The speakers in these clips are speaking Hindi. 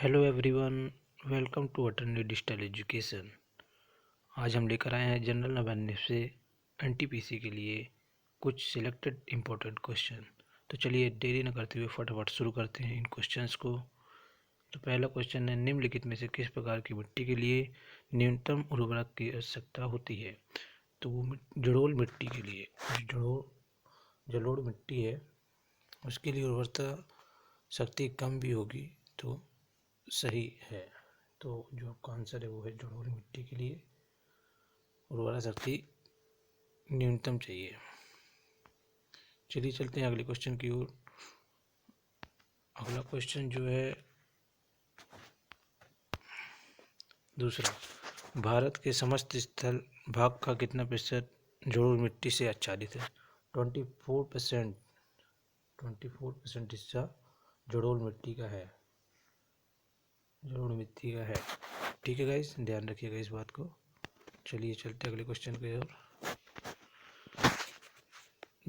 Hello everyone, welcome to Attorney Digital Education. आज हम लेकर आए हैं जनरल अवेयरनेस से एनटीपीसी के लिए कुछ सिलेक्टेड इम्पोर्टेंट क्वेश्चन। तो चलिए देरी न करते हुए फटाफट शुरू करते हैं इन क्वेश्चंस को। तो पहला क्वेश्चन है, निम्नलिखित में से किस प्रकार की मिट्टी के लिए न्यूनतम उर्वरक की आवश्यकता होती है? तो वो जलोढ़ मिट्टी के लिए, जलोढ़ मिट्टी है उसके लिए उर्वरता शक्ति कम भी होगी तो सही है। तो जो आपका आंसर है वो है जलोढ़ मिट्टी के लिए उर्वरा शक्ति न्यूनतम चाहिए। चलिए चलते हैं अगले क्वेश्चन की ओर। अगला क्वेश्चन जो है दूसरा, भारत के समस्त स्थल भाग का कितना प्रतिशत जलोढ़ मिट्टी से आच्छादित है? 24%। 24% हिस्सा जलोढ़ मिट्टी का है, जलोढ़ मिट्टी का है। ठीक है गाइस, ध्यान रखिएगा इस बात को। चलिए चलते हैं अगले क्वेश्चन की ओर।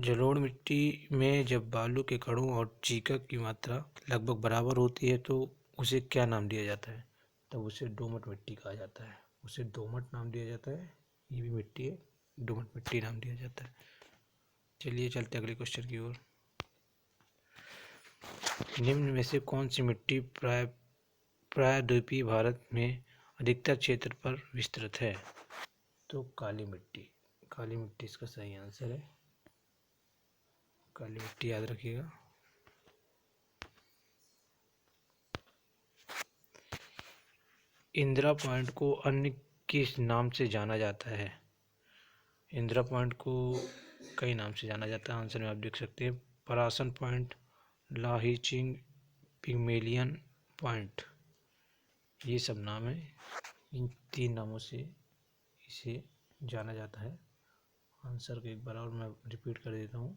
जलोढ़ मिट्टी में जब बालू के कणों और चीका की मात्रा लगभग बराबर होती है तो उसे क्या नाम दिया जाता है? तब उसे दोमट मिट्टी कहा जाता है। उसे दोमट नाम दिया जाता है। ये भी मिट्टी है, दोमट मिट्टी नाम दिया जाता है। चलिए चलते अगले क्वेश्चन की ओर। निम्न में से कौन सी मिट्टी प्रायद्वीपीय भारत में अधिकतर क्षेत्र पर विस्तृत है? तो काली मिट्टी। काली मिट्टी इसका सही आंसर है। काली मिट्टी याद रखिएगा। इंदिरा पॉइंट को अन्य किस नाम से जाना जाता है? इंदिरा पॉइंट को कई नाम से जाना जाता है। आंसर में आप देख सकते हैं, परासन पॉइंट, लाहीचिंग, पिग्मेलियन पॉइंट, ये सब नाम है। इन 3 नामों से इसे जाना जाता है। आंसर को एक बार और मैं रिपीट कर देता हूँ,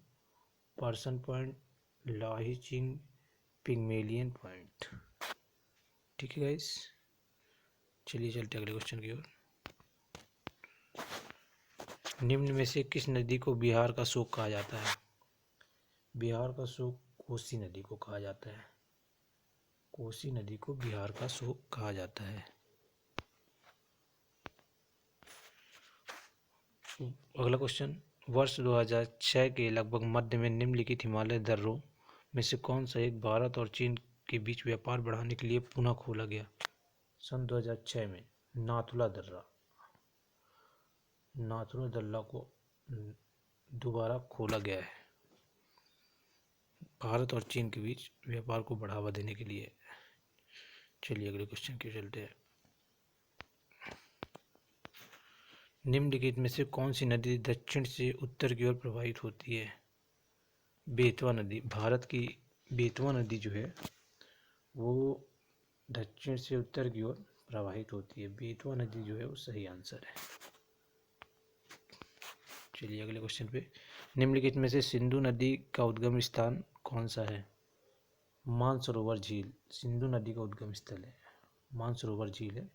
पर्सन पॉइंट, लाहीचिंग, पिग्मेलियन पॉइंट। ठीक है गाइस, चलिए चलते अगले क्वेश्चन की ओर। निम्न में से किस नदी को बिहार का शोक कहा जाता है? बिहार का शोक कोसी नदी को कहा जाता है। कोसी नदी को बिहार का शोक कहा जाता है। अगला क्वेश्चन, वर्ष 2006 के लगभग मध्य में निम्नलिखित हिमालय दर्रों में से कौन सा एक भारत और चीन के बीच व्यापार बढ़ाने के लिए पुनः खोला गया? सन 2006 में नाथुला दर्रा को दोबारा खोला गया है भारत और चीन के बीच व्यापार को बढ़ावा देने के लिए। चलिए अगले क्वेश्चन की चलते हैं। निम्नलिखित में से कौन सी नदी दक्षिण से उत्तर की ओर प्रवाहित होती है? बेतवा नदी। भारत की बेतवा नदी जो है वो दक्षिण से उत्तर की ओर प्रवाहित होती है। बेतवा नदी जो है वो सही आंसर है। चलिए अगले क्वेश्चन पे, निम्नलिखित में से सिंधु नदी का उद्गम स्थान कौन सा है? मानसरोवर झील। सिंधु नदी का उद्गम स्थल है मानसरोवर झील है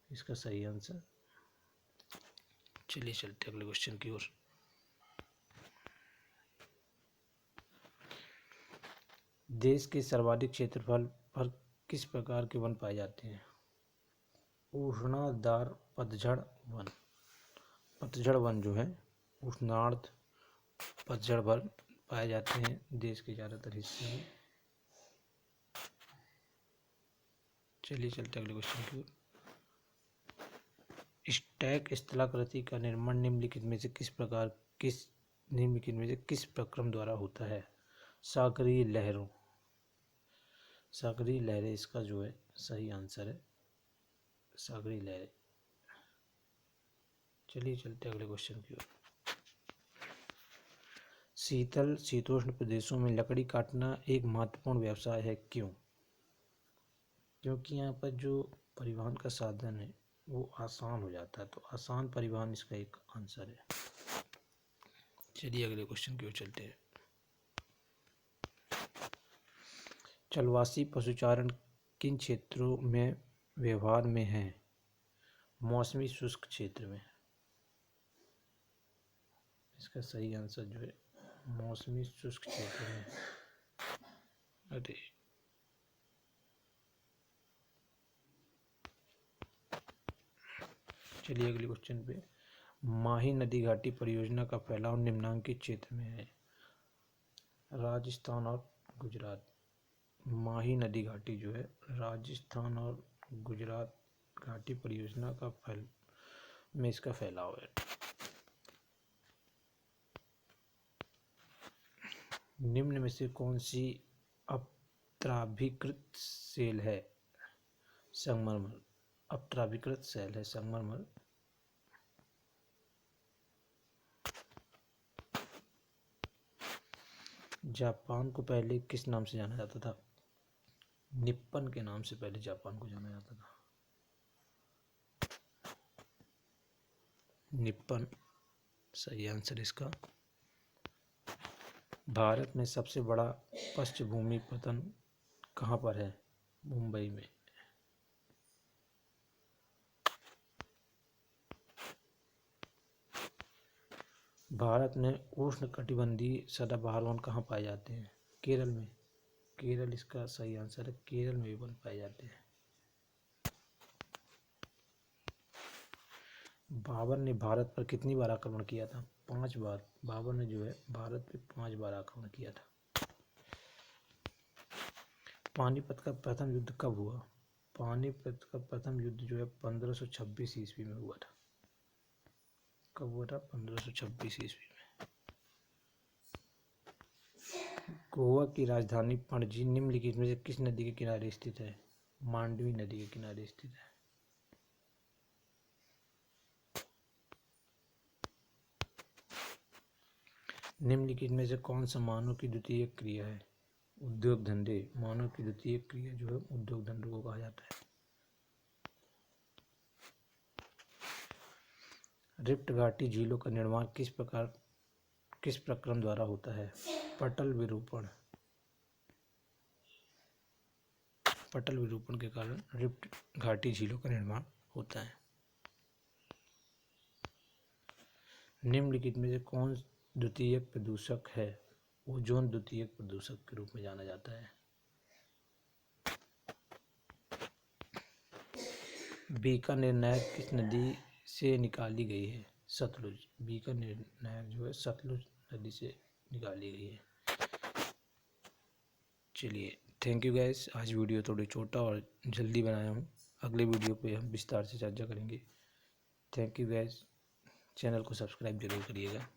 इसका सही आंसर। चलिए चलते अगले क्वेश्चन की ओर। देश के सर्वाधिक क्षेत्रफल पर किस प्रकार के वन पाए जाते हैं? उष्णार्द्र पतझड़ वन। पतझड़ वन जो है उष्णार्द्र पतझड़ वन पाए जाते हैं देश के ज़्यादातर हिस्से में। चलिए चलते अगले क्वेश्चन की ओर। स्टैक स्थलाकृति का निर्माण निम्नलिखित में से किस प्रक्रम द्वारा होता है? सागरीय लहरों। सागरीय लहरें इसका जो है सही आंसर है, सागरीय लहरें। चलिए चलते अगले क्वेश्चन की ओर। शीतल शीतोष्ण प्रदेशों में लकड़ी काटना एक महत्वपूर्ण व्यवसाय है, क्यों? क्योंकि यहाँ पर जो परिवहन का साधन है वो आसान हो जाता है, तो आसान परिवहन इसका एक आंसर है। चलिए अगले क्वेश्चन की ओर चलते हैं। चलवासी पशुचारण किन क्षेत्रों में व्यवहार में है? मौसमी शुष्क क्षेत्र में। इसका सही आंसर जो है मौसमी शुष्क क्षेत्र में। अरे चलिए अगले क्वेश्चन पे। माही नदी घाटी परियोजना का फैलाव निम्नलिखित क्षेत्र में है। राजस्थान और गुजरात। माही नदी घाटी जो है राजस्थान और गुजरात घाटी परियोजना का में इसका फैलाव है। निम्न में से कौन सी अपत्राभिकृत सेल है? संगमरमर। अपत्राभिकृत सेल है संगमरमर। जापान को पहले किस नाम से जाना जाता था? निप्पन के नाम से पहले जापान को जाना जाता था। निप्पन सही आंसर इसका। भारत में सबसे बड़ा पृष्ठभूमि पतन कहाँ पर है? मुंबई में। भारत में उष्णकटिबंधीय सदाबहार वन कहाँ पाए जाते हैं? केरल में। केरल इसका सही आंसर है। केरल में भी वन पाए जाते हैं। बाबर ने भारत पर कितनी बार आक्रमण किया था? 5 बार। बाबर ने जो है भारत पे 5 बार आक्रमण किया था। पानीपत का प्रथम युद्ध कब हुआ? पानीपत का प्रथम युद्ध जो है 1526 ईस्वी में हुआ था। कब हुआ था? 1526 ईस्वी में। गोवा की राजधानी पणजी निम्नलिखित में से किस नदी के किनारे स्थित है? मांडवी नदी के किनारे स्थित है। निम्नलिखित में से कौन सा मानव की द्वितीय क्रिया है? उद्योग धंधे। मानव की द्वितीय क्रिया जो है उद्योग धंधे को कहा जाता है। रिफ्ट घाटी झीलों का निर्माण किस प्रक्रम द्वारा होता है? पटल विरूपण। पटल विरूपण के कारण रिफ्ट घाटी झीलों का निर्माण होता है। निम्नलिखित में से कौन द्वितीयक प्रदूषक है? ओजोन द्वितीयक प्रदूषक के रूप में जाना जाता है। बीकानेर नहर किस नदी से निकाली गई है? सतलुज। बीकानेर नहर जो है सतलुज नदी से निकाली गई है। चलिए थैंक यू गैस। आज वीडियो थोड़ी छोटा और जल्दी बनाया हूँ। अगले वीडियो पे हम विस्तार से चर्चा करेंगे। Thank you gas. चैनल को सब्सक्राइब जरूर करिएगा।